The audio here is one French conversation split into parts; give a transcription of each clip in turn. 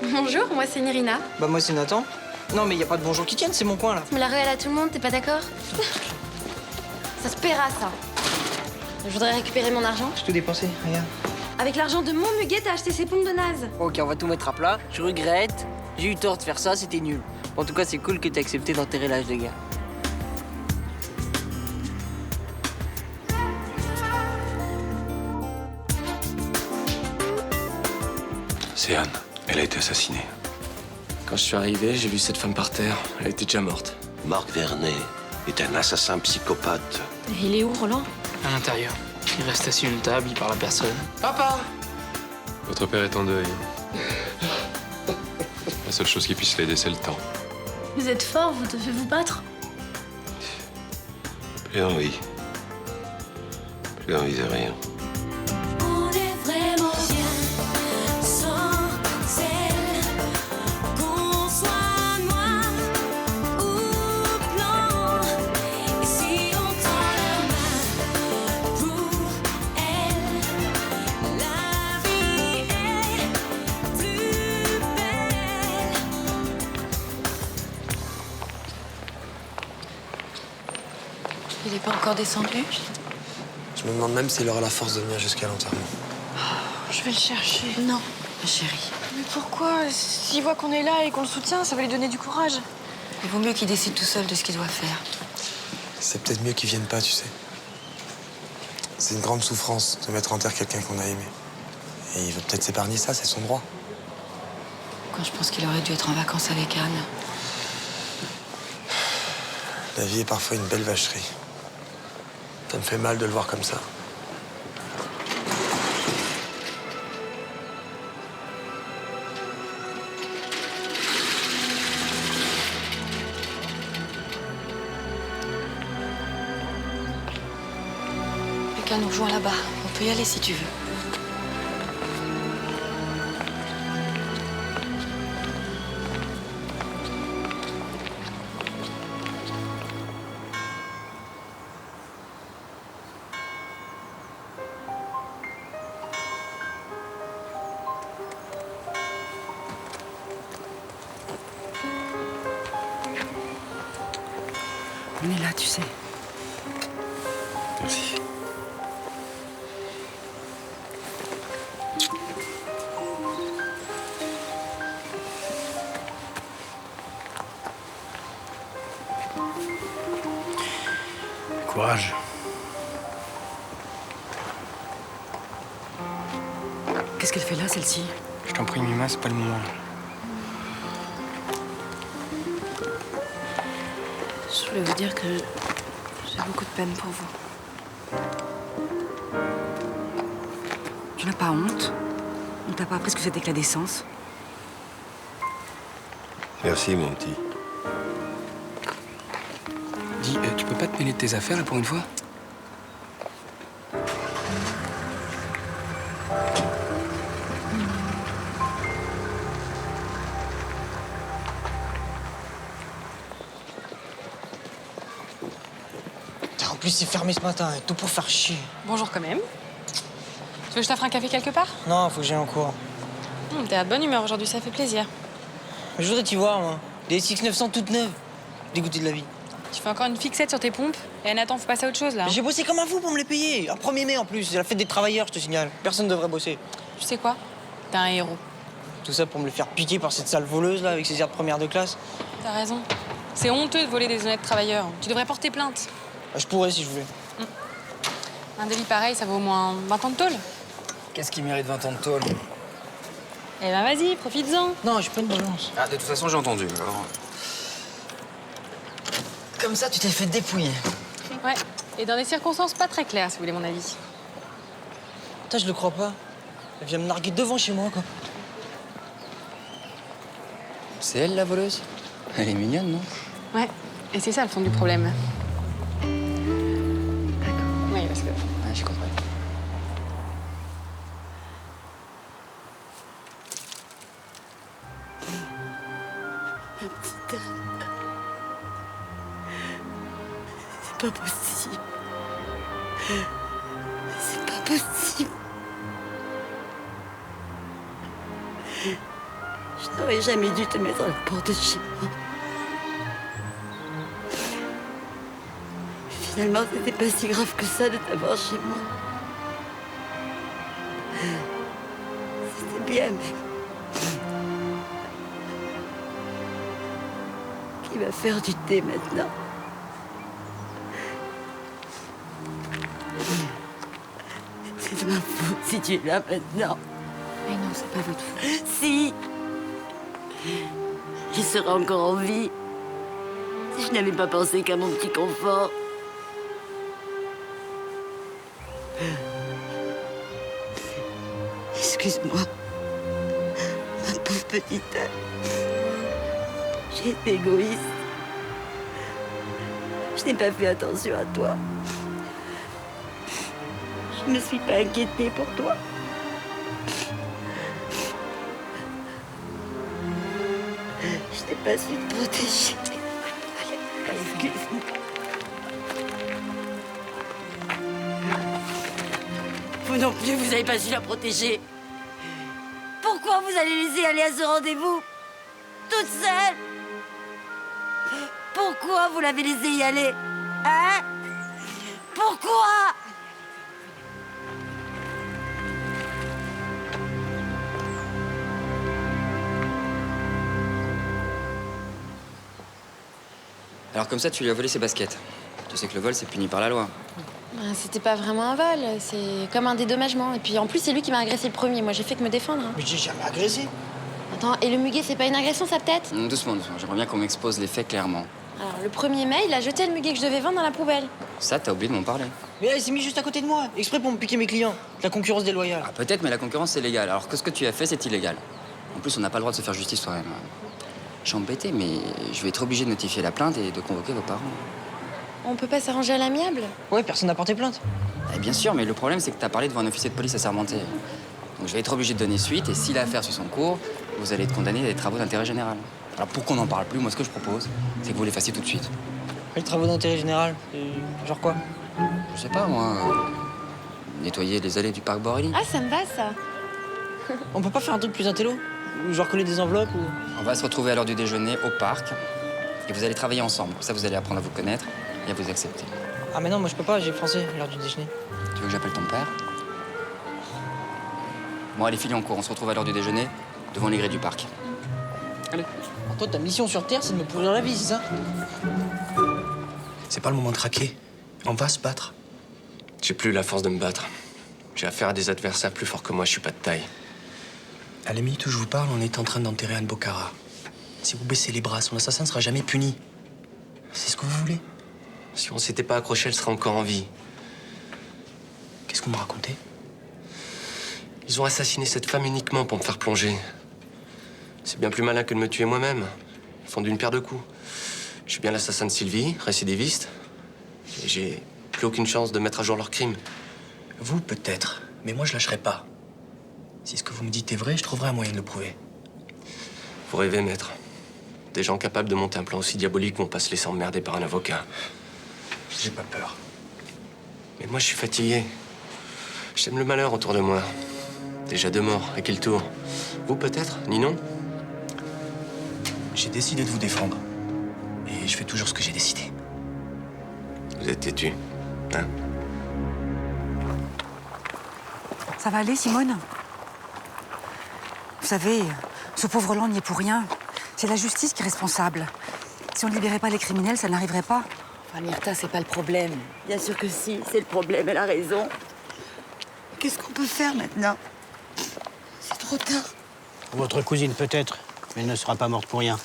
Bonjour, moi c'est Nirina. Bah moi c'est Nathan. Non mais y a pas de bonjour qui tienne, c'est mon coin là. Tu me la ruelle à tout le monde, t'es pas d'accord? Ça se paiera ça. Je voudrais récupérer mon argent. J'ai tout dépensé, regarde. Avec l'argent de mon muguet, t'as acheté ces pompes de naze. Ok, on va tout mettre à plat. Je regrette. J'ai eu tort de faire ça, c'était nul. En tout cas, c'est cool que t'aies accepté d'enterrer l'âge de gars. C'est Anne. Elle a été assassinée. Quand je suis arrivé, j'ai vu cette femme par terre. Elle était déjà morte. Marc Vernet est un assassin psychopathe. Et il est où, Roland? À l'intérieur. Il reste assis à une table, il parle à personne. Papa! Votre père est en deuil. La seule chose qui puisse l'aider, c'est le temps. Vous êtes fort, vous devez vous battre. Plus envie. Plus envie de rien. On est vraiment bien sans elle. Qu'on soit noir ou blanc. Et si on tend la main pour elle, la vie est plus belle. Il est pas encore descendu? Je me demande même s'il aura la force de venir jusqu'à l'enterrement. Je vais le chercher. Non, ma chérie. Mais pourquoi? S'il voit qu'on est là et qu'on le soutient, ça va lui donner du courage. Il vaut mieux qu'il décide tout seul de ce qu'il doit faire. C'est peut-être mieux qu'il vienne pas, tu sais. C'est une grande souffrance de mettre en terre quelqu'un qu'on a aimé. Et il veut peut-être s'épargner ça, c'est son droit. Quand je pense qu'il aurait dû être en vacances avec Anne. La vie est parfois une belle vacherie. Ça me fait mal de le voir comme ça. Quelqu'un nous rejoint là-bas. On peut y aller si tu veux. On est là, tu sais. Merci. Courage. Qu'est-ce qu'elle fait là, celle-ci? Je t'en prie, Mima, c'est pas le moment. Je voulais vous dire que j'ai beaucoup de peine pour vous. Tu n'as pas honte? On t'a pas appris ce que c'était que la décence? Merci, mon petit. Dis, tu peux pas te mêler de tes affaires, là, pour une fois? En plus c'est fermé ce matin, tout pour faire chier. Bonjour quand même. Tu veux que je t'offre un café quelque part? Non, faut que j'aille en cours. T'es à de bonne humeur aujourd'hui, ça fait plaisir. Je voudrais t'y voir moi. Des SX900 toutes neuves. Dégoûté de la vie. Tu fais encore une fixette sur tes pompes? Et Nathan, faut passer à autre chose là. J'ai bossé comme un fou pour me les payer. Un 1er mai en plus, c'est la fête des travailleurs, je te signale. Personne ne devrait bosser. Tu sais quoi? T'es un héros. Tout ça pour me les faire piquer par cette sale voleuse là avec ses airs de première de classe. T'as raison. C'est honteux de voler des honnêtes travailleurs. Tu devrais porter plainte. Bah, je pourrais si je voulais. Un délit pareil, ça vaut au moins 20 ans de tôle. Qu'est-ce qui mérite 20 ans de tôle? Eh ben vas-y, profites-en. Non, j'ai pas une balance. Ah, de toute façon, j'ai entendu. Alors... Comme ça, tu t'es fait dépouiller. Ouais. Et dans des circonstances pas très claires, si vous voulez mon avis. Putain, je le crois pas. Elle vient me narguer devant chez moi, quoi. C'est elle, la voleuse? Elle est mignonne, non? Ouais. Et c'est ça le fond du problème. D'accord. Oui, parce que... Ouais, j'ai compris. C'est pas possible. C'est pas possible. Je n'aurais jamais dû te mettre à la porte de chez moi. Finalement, c'était pas si grave que ça de t'avoir chez moi. C'était bien, mais... Qui va faire du thé maintenant? C'est de ma faute si tu es là maintenant. Mais non, c'est pas votre faute. Si! Je serais encore en vie si je n'avais pas pensé qu'à mon petit confort. Excuse-moi, ma pauvre petite. J'ai été égoïste. Je n'ai pas fait attention à toi. Je ne me suis pas inquiétée pour toi. Je n'ai pas su te protéger. Excuse-moi. Vous non plus, vous n'avez pas su la protéger. Pourquoi vous allez laisser aller à ce rendez-vous toute seule? Pourquoi vous l'avez laissé y aller? Hein? Pourquoi? Alors comme ça, tu lui as volé ses baskets. Tu sais que le vol, c'est puni par la loi. C'était pas vraiment un vol, c'est comme un dédommagement. Et puis en plus, c'est lui qui m'a agressé le premier. Moi, j'ai fait que me défendre. Hein. Mais j'ai jamais agressé. Attends, et le muguet, c'est pas une agression, ça peut-être? Doucement, doucement. J'aimerais bien qu'on m'expose les faits clairement. Alors, le 1er mai, il a jeté le muguet que je devais vendre dans la poubelle. Ça, t'as oublié de m'en parler. Mais là, il s'est mis juste à côté de moi, exprès pour me piquer mes clients. La concurrence déloyale. Ah, peut-être, mais la concurrence, c'est légal. Alors que ce que tu as fait, c'est illégal. En plus, on n'a pas le droit de se faire justice soi-même. Je suis embêté, mais je vais être obligé de notifier la plainte et de convoquer vos parents. On peut pas s'arranger à l'amiable? Ouais, personne n'a porté plainte. Eh bien sûr, mais le problème, c'est que t'as parlé devant un officier de police assermenté. Donc je vais être obligé de donner suite, et si l'affaire suit son cours, vous allez être condamné à des travaux d'intérêt général. Alors pour qu'on n'en parle plus, moi, ce que je propose, c'est que vous les fassiez tout de suite. Les travaux d'intérêt général, c'est genre quoi? Je sais pas, moi... nettoyer les allées du parc Borelli. Ah, ça me va, ça. On peut pas faire un truc plus intello? Ou genre coller des enveloppes ou... On va se retrouver à l'heure du déjeuner au parc, et vous allez travailler ensemble. Comme ça, vous allez apprendre à vous connaître et à vous accepter. Ah mais non, moi je peux pas, j'ai français à l'heure du déjeuner. Tu veux que j'appelle ton père? Bon, allez, filez en cours. On se retrouve à l'heure du déjeuner, devant les grilles du parc. Allez. Alors toi, ta mission sur Terre, c'est de me pourrir la vie, c'est ça? C'est pas le moment de craquer. On va se battre. J'ai plus la force de me battre. J'ai affaire à des adversaires plus forts que moi, je suis pas de taille. À la minute où je vous parle, on est en train d'enterrer Anne Bokhara. Si vous baissez les bras, son assassin ne sera jamais puni. C'est ce que vous voulez? Si on s'était pas accroché, elle serait encore en vie. Qu'est-ce que vous me racontez? Ils ont assassiné cette femme uniquement pour me faire plonger. C'est bien plus malin que de me tuer moi-même. Ils font d'une pierre deux coups. Je suis bien l'assassin de Sylvie, récidiviste. Et j'ai plus aucune chance de mettre à jour leur crime. Vous, peut-être. Mais moi, je lâcherai pas. Si ce que vous me dites est vrai, je trouverai un moyen de le prouver. Vous rêvez, maître. Des gens capables de monter un plan aussi diabolique vont pas se laisser emmerder par un avocat. J'ai pas peur. Mais moi, je suis fatigué. J'aime le malheur autour de moi. Déjà deux morts, à qui le tour? Vous, peut-être? Ninon? J'ai décidé de vous défendre. Et je fais toujours ce que j'ai décidé. Vous êtes têtu, hein? Ça va aller, Simone? Vous savez, ce pauvre Land n'y est pour rien. C'est la justice qui est responsable. Si on ne libérait pas les criminels, ça n'arriverait pas. Enfin, Myrtha, c'est pas le problème. Bien sûr que si, c'est le problème, elle a raison. Qu'est-ce qu'on peut faire maintenant? C'est trop tard. Votre cousine peut-être, mais elle ne sera pas morte pour rien.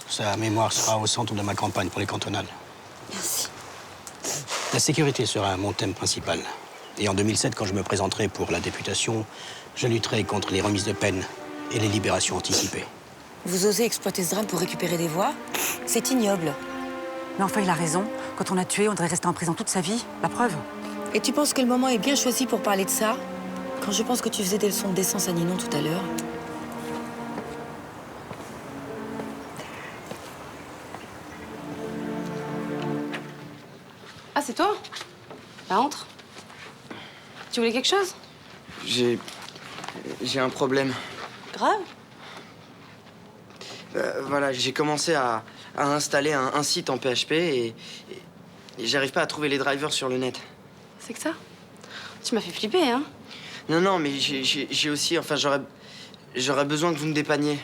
Sa mémoire sera au centre de ma campagne pour les cantonales. Merci. La sécurité sera mon thème principal. Et en 2007, quand je me présenterai pour la députation, je lutterai contre les remises de peine et les libérations anticipées. Vous osez exploiter ce drame pour récupérer des voix? C'est ignoble. Mais enfin, il a raison. Quand on a tué, on devrait rester en prison toute sa vie. La preuve. Et tu penses que le moment est bien choisi pour parler de ça? Quand je pense que tu faisais des leçons de décence à Ninon tout à l'heure. Ah, c'est toi? Bah, entre. Tu voulais quelque chose? J'ai un problème. Grave? Voilà, j'ai commencé à installer un site en PHP et j'arrive pas à trouver les drivers sur le net. C'est que ça? Tu m'as fait flipper, hein? Non, mais j'ai aussi... Enfin, j'aurais besoin que vous me dépanniez.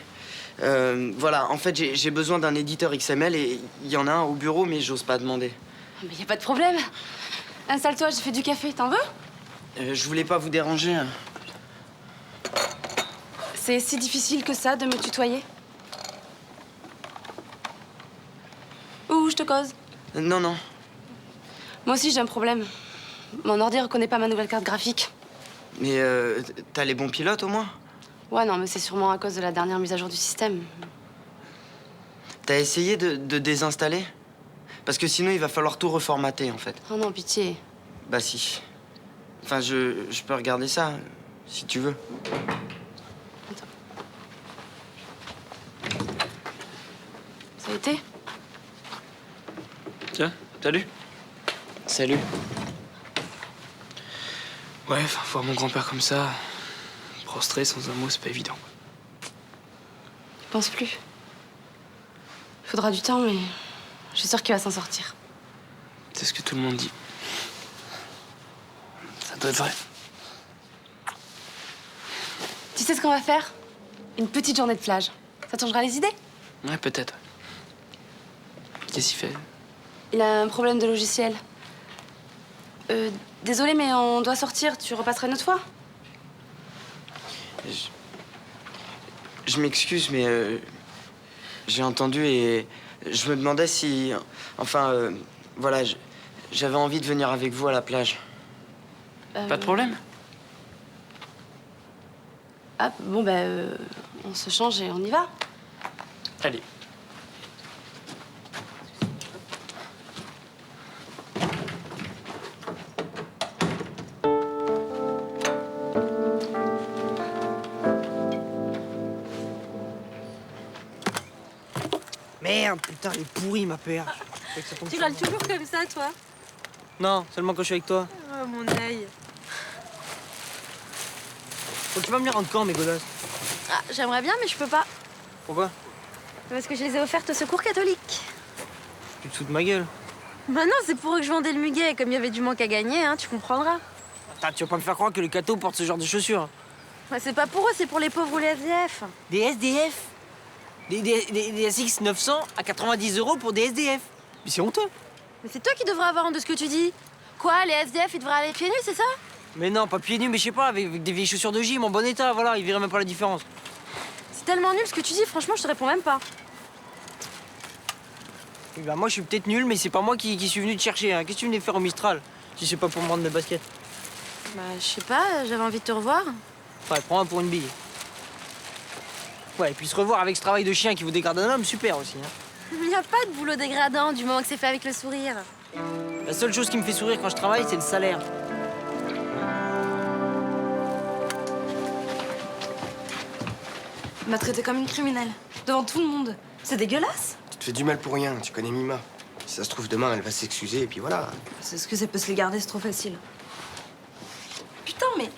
Voilà, en fait, j'ai besoin d'un éditeur XML et il y en a un au bureau, mais j'ose pas demander. Mais y a pas de problème. Installe-toi, j'ai fait du café, t'en veux? Je voulais pas vous déranger. Hein. C'est si difficile que ça de me tutoyer? Ou je te cause? Non. Moi aussi, j'ai un problème. Mon ordi reconnaît pas ma nouvelle carte graphique. Mais t'as les bons pilotes, au moins? Ouais, non, mais c'est sûrement à cause de la dernière mise à jour du système. T'as essayé de désinstaller? Parce que sinon, il va falloir tout reformater, en fait. Oh non, pitié. Bah si. Enfin, je peux regarder ça, si tu veux. Ça a été? Tiens, salut. Salut. Ouais, enfin, voir mon grand-père comme ça, prostré sans un mot, c'est pas évident. Je pense plus. Faudra du temps, mais je suis sûre qu'il va s'en sortir. C'est ce que tout le monde dit. Ça doit être vrai. Tu sais ce qu'on va faire? Une petite journée de plage. Ça te changera les idées? Ouais, peut-être. Qu'est-ce qu'il fait? Il a un problème de logiciel. Désolé, mais on doit sortir. Tu repasseras une autre fois? Je m'excuse, mais j'ai entendu et je me demandais si... Enfin, voilà, j'avais envie de venir avec vous à la plage. Pas de problème. Ah, bon, on se change et on y va. Allez. Merde, putain, elle est pourrie, ma paire. Tu râles toujours comme ça, toi? Non, seulement quand je suis avec toi. Oh, mon œil. Bon, tu vas me les rendre quand, mes godasses? Ah, j'aimerais bien, mais je peux pas. Pourquoi? Parce que je les ai offertes au Secours catholique. Tu te fous de ma gueule. Bah non, c'est pour eux que je vendais le muguet. Comme il y avait du manque à gagner, hein, tu comprendras. Attends, tu vas pas me faire croire que les cathos portent ce genre de chaussures. Bah, c'est pas pour eux, c'est pour les pauvres ou les SDF. Des SDF? Des SX 900 à 90 € pour des SDF. Mais c'est honteux. Mais c'est toi qui devrais avoir honte de ce que tu dis. Quoi, les SDF, ils devraient aller pieds nus, c'est ça? Mais non, pas pieds nus, mais je sais pas, avec des vieilles chaussures de gym en bon état, voilà, ils verraient même pas la différence. C'est tellement nul ce que tu dis, franchement, je te réponds même pas. Oui, bah moi, je suis peut-être nul, mais c'est pas moi qui suis venu te chercher. Hein. Qu'est-ce que tu venais faire au Mistral, si c'est pas pour me rendre mes baskets? Bah, je sais pas, j'avais envie de te revoir. Ouais, prends un pour une bille. Ouais, et puis se revoir avec ce travail de chien qui vous dégrade un homme, super aussi. Hein. Il n'y a pas de boulot dégradant du moment que c'est fait avec le sourire. La seule chose qui me fait sourire quand je travaille, c'est le salaire. Il m'a traité comme une criminelle. Devant tout le monde. C'est dégueulasse. Tu te fais du mal pour rien, tu connais Mima. Si ça se trouve, demain, elle va s'excuser et puis voilà. C'est ce que ça peut se les garder, c'est trop facile. Putain, mais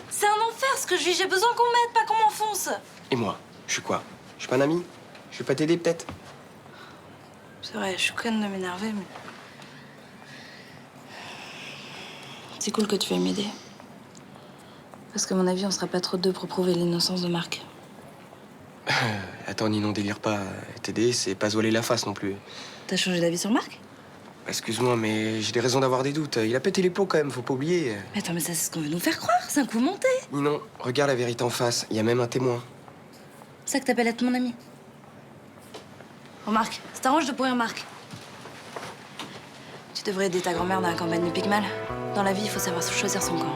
c'est un enfer ce que je vis. J'ai besoin qu'on m'aide, pas qu'on m'enfonce. Et moi, je suis quoi? Je suis pas un ami? Je vais pas t'aider, peut-être? C'est vrai, je suis conne de m'énerver, mais... C'est cool que tu veuilles m'aider. Parce qu'à mon avis, on sera pas trop deux pour prouver l'innocence de Marc. Attends, Ninon, délire pas. T'aider, c'est pas se voiler la face non plus. T'as changé d'avis sur Marc? Excuse-moi, mais j'ai des raisons d'avoir des doutes. Il a pété les plombs quand même, faut pas oublier. Mais attends, mais ça, c'est ce qu'on veut nous faire croire. C'est un coup monté. Ninon, regarde la vérité en face. Il y a même un témoin. C'est ça que t'appelles être mon ami? Oh, Marc, ça t'arrange de pourrir Marc. Tu devrais aider ta grand-mère dans la campagne de Picmal. Dans la vie, il faut savoir choisir son camp.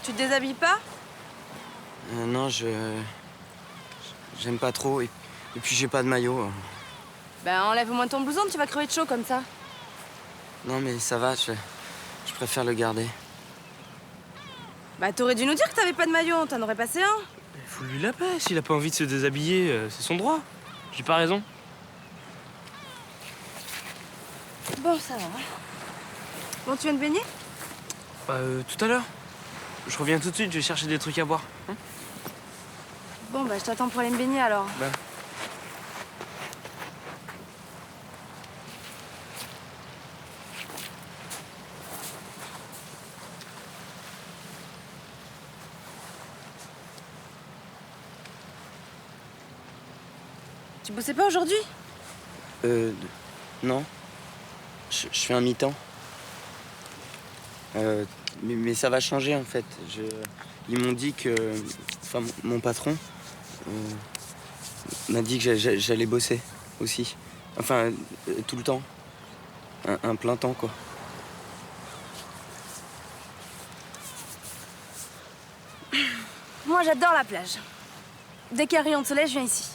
Tu te déshabilles pas? Non, j'aime pas trop. Et puis j'ai pas de maillot. Ben enlève au moins ton blouson, tu vas crever de chaud comme ça. Non, mais ça va, je préfère le garder. Bah t'aurais dû nous dire que t'avais pas de maillot, t'en aurais passé un. Faut lui la paix. S'il a pas envie de se déshabiller, c'est son droit. J'ai pas raison. Bon, ça va. Bon, tu viens de baigner? Tout à l'heure. Je reviens tout de suite, je vais chercher des trucs à boire. Hein? Bon, bah je t'attends pour aller me baigner alors. Bah. Tu bossais pas aujourd'hui? Non. Je fais un mi-temps. Mais ça va changer en fait. Ils m'ont dit que... Enfin, mon patron m'a dit que j'allais bosser aussi. Enfin, tout le temps. Un plein temps, quoi. Moi, j'adore la plage. Dès qu'il y a un rayon de soleil, je viens ici.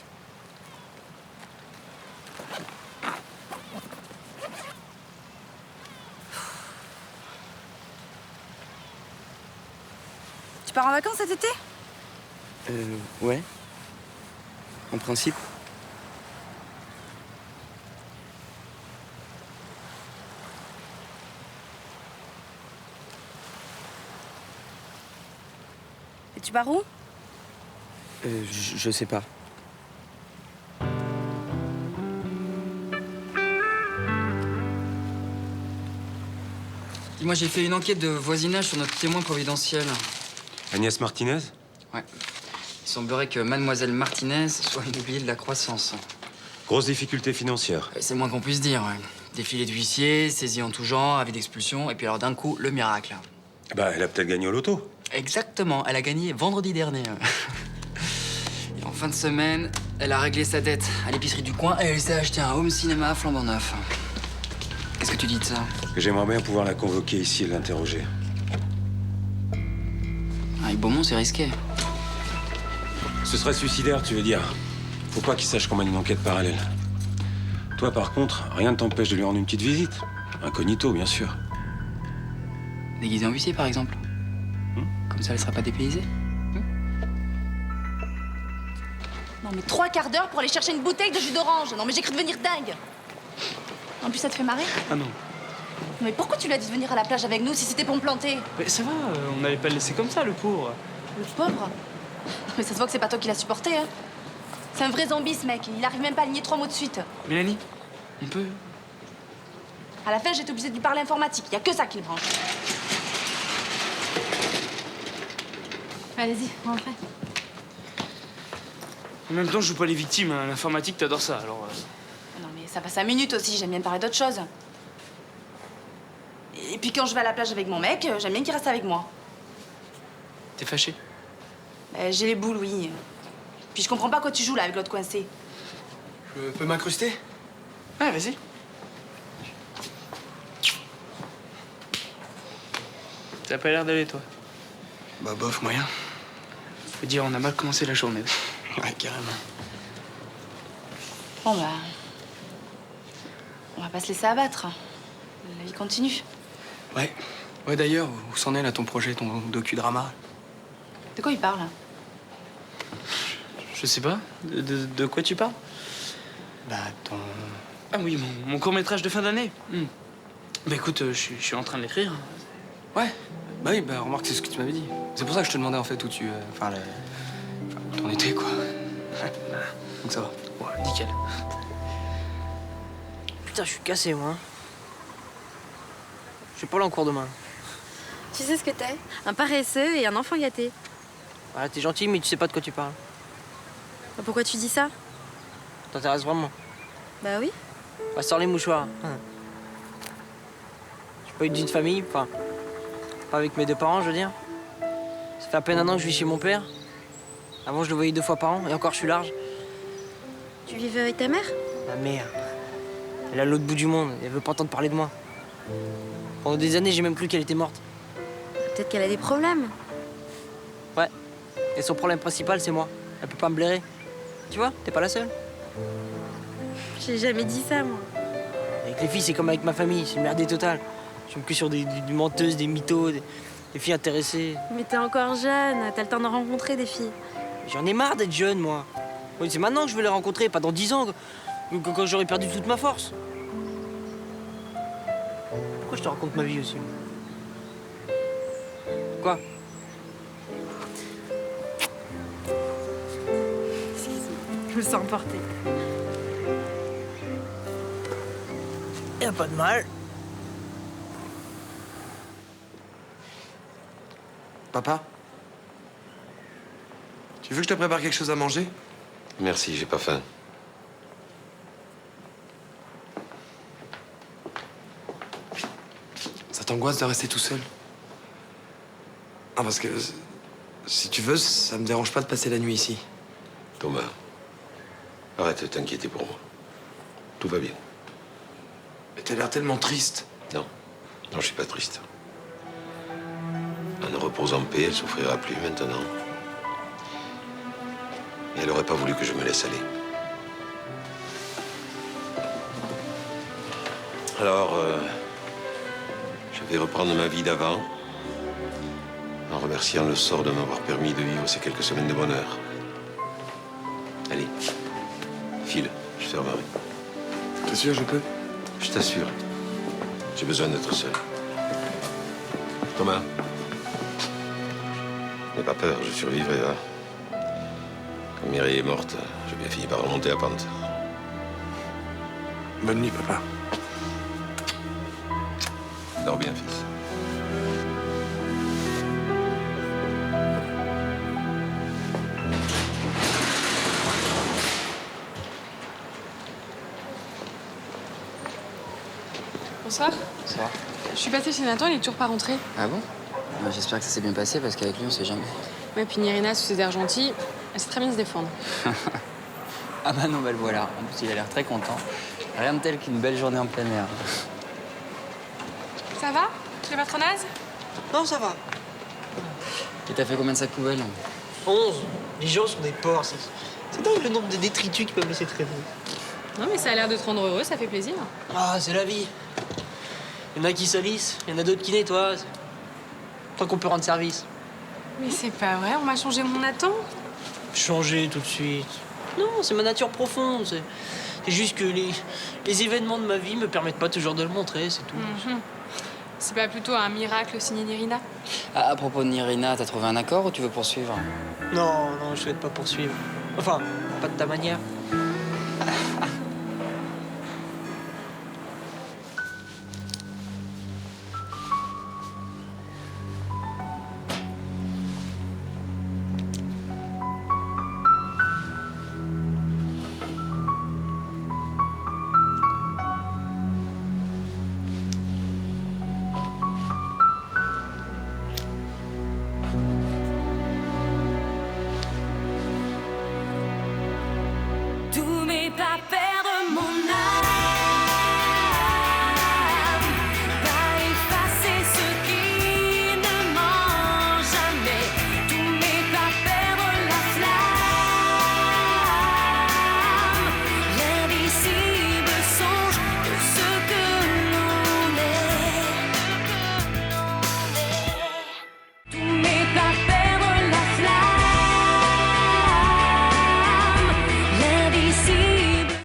Tu pars en vacances cet été? Ouais. En principe. Et tu pars où? Je sais pas. Moi, j'ai fait une enquête de voisinage sur notre témoin providentiel. Agnès Martinez? Ouais. Il semblerait que Mademoiselle Martinez soit une oubliée de la croissance. Grosse difficulté financière. C'est le moins qu'on puisse dire, ouais. Défilé d'huissier, saisie en tout genre, avis d'expulsion, et puis alors d'un coup, le miracle. Bah, elle a peut-être gagné au loto. Exactement, elle a gagné vendredi dernier. Et en fin de semaine, elle a réglé sa dette à l'épicerie du coin et elle s'est acheté un home cinéma flambant neuf. Qu'est-ce que tu dis de ça? J'aimerais bien pouvoir la convoquer ici et l'interroger. Avec Beaumont, c'est risqué. Ce serait suicidaire, tu veux dire? Faut pas qu'il sache qu'on mène une enquête parallèle. Toi, par contre, rien ne t'empêche de lui rendre une petite visite. Incognito, bien sûr. Déguisé en huissier, par exemple. Comme ça, elle sera pas dépaysée. Non mais 3 quarts d'heure pour aller chercher une bouteille de jus d'orange. Non mais j'ai cru devenir dingue. En plus ça te fait marrer? Ah non. Mais pourquoi tu lui as dit de venir à la plage avec nous si c'était pour me planter? Mais ça va, on n'allait pas le laisser comme ça, le pauvre. Le pauvre? Mais ça se voit que c'est pas toi qui l'as supporté, hein. C'est un vrai zombie ce mec, il arrive même pas à aligner 3 mots de suite. Mélanie, on peut... À la fin j'étais obligée de lui parler informatique, y a que ça qui le branche. Allez-y, rentrez. En même temps, je joue pas les victimes, hein. L'informatique, t'adores ça, alors... Non mais ça passe 5 minutes aussi, j'aime bien parler d'autre chose. Et puis quand je vais à la plage avec mon mec, j'aime bien qu'il reste avec moi. T'es fâché? J'ai les boules, oui. Puis je comprends pas quoi tu joues là avec l'autre coincé. Je peux m'incruster? Ouais, vas-y. T'as pas l'air d'aller, toi. Bah, bof, moyen. Faut dire, on a mal commencé la journée. Ouais, carrément. Bon bah... On va pas se laisser abattre. La vie continue. Ouais. Ouais, d'ailleurs, où s'en est là ton projet, ton docudrama? De quoi il parle? Je sais pas. De quoi tu parles? Bah, ton... Ah oui, mon court-métrage de fin d'année. Bah écoute, je suis en train de l'écrire. Ouais. Bah oui, bah remarque, c'est ce que tu m'avais dit. C'est pour ça que je te demandais en fait où tu... Enfin, où t'en étais, quoi. Donc ça va. Ouais, nickel. Putain, je suis cassé, moi. Je vais pas aller en cours demain. Tu sais ce que t'es? Un paresseux et un enfant gâté. Voilà, t'es gentil, mais tu sais pas de quoi tu parles. Pourquoi tu dis ça? T'intéresses vraiment? Bah oui. Bah, sors les mouchoirs. J'ai pas eu de vie de famille, enfin... Pas avec mes 2 parents, je veux dire. Ça fait à peine 1 an que je vis chez mon père. Avant, je le voyais 2 fois par an, et encore, je suis large. Tu vivais avec ta mère? Ma mère. Elle est à l'autre bout du monde, elle veut pas entendre parler de moi. Pendant des années, j'ai même cru qu'elle était morte. Peut-être qu'elle a des problèmes. Ouais. Et son problème principal, c'est moi. Elle peut pas me blairer. Tu vois, t'es pas la seule. J'ai jamais dit ça, moi. Avec les filles, c'est comme avec ma famille, c'est une merdée totale. Je tombe que sur des menteuses, des mythos, des filles intéressées. Mais t'es encore jeune, t'as le temps de rencontrer des filles. J'en ai marre d'être jeune, moi. Oui, c'est maintenant que je veux les rencontrer, pas dans 10 ans, quand j'aurai perdu toute ma force. Pourquoi je te raconte ma vie aussi? Quoi? Je me sens emportée. Y a pas de mal. Papa? Tu veux que je te prépare quelque chose à manger? Merci, j'ai pas faim. Ça t'angoisse de rester tout seul? Ah, parce que si tu veux, ça me dérange pas de passer la nuit ici. Thomas, arrête de t'inquiéter pour moi. Tout va bien. Mais t'as l'air tellement triste. Non, non, je suis pas triste. Elle repose en paix, elle souffrira plus maintenant. Et elle aurait pas voulu que je me laisse aller. Alors, je vais reprendre ma vie d'avant, en remerciant le sort de m'avoir permis de vivre ces quelques semaines de bonheur. Allez, file, je fermerai. T'es sûr, je peux? Je t'assure, j'ai besoin d'être seul. Thomas, n'aie pas peur, je survivrai, hein. Quand Mireille est morte, j'ai bien fini par remonter la pente. Bonne nuit, papa. Dors bien, fils. Bonsoir. Bonsoir. Je suis passée chez Nathan, il est toujours pas rentré. Ah bon? J'espère que ça s'est bien passé parce qu'avec lui, on sait jamais. Ouais, puis Nirina, sous ses airs gentils, elle sait très bien se défendre. Ah bah non, bah le voilà. En plus, il a l'air très content. Rien de tel qu'une belle journée en plein air. Ça va? Tu es pas trop naze? Non, ça va. Et t'as fait combien de sacs poubelles? 11. Les gens sont des porcs. C'est dingue le nombre de détritus qu'ils peuvent laisser traîner. Non, mais ça a l'air de te rendre heureux, ça fait plaisir. Ah, c'est la vie. Il y en a qui salissent, il y en a d'autres qui nettoient. Je crois qu'on peut rendre service. Mais c'est pas vrai, on m'a changé mon Nathan. Changer tout de suite. Non, c'est ma nature profonde. C'est juste que les événements de ma vie me permettent pas toujours de le montrer, c'est tout. C'est pas plutôt un miracle signé Nirina? Ah, à propos de Nirina, t'as trouvé un accord ou tu veux poursuivre? Non, non, je souhaite pas poursuivre. Enfin, pas de ta manière.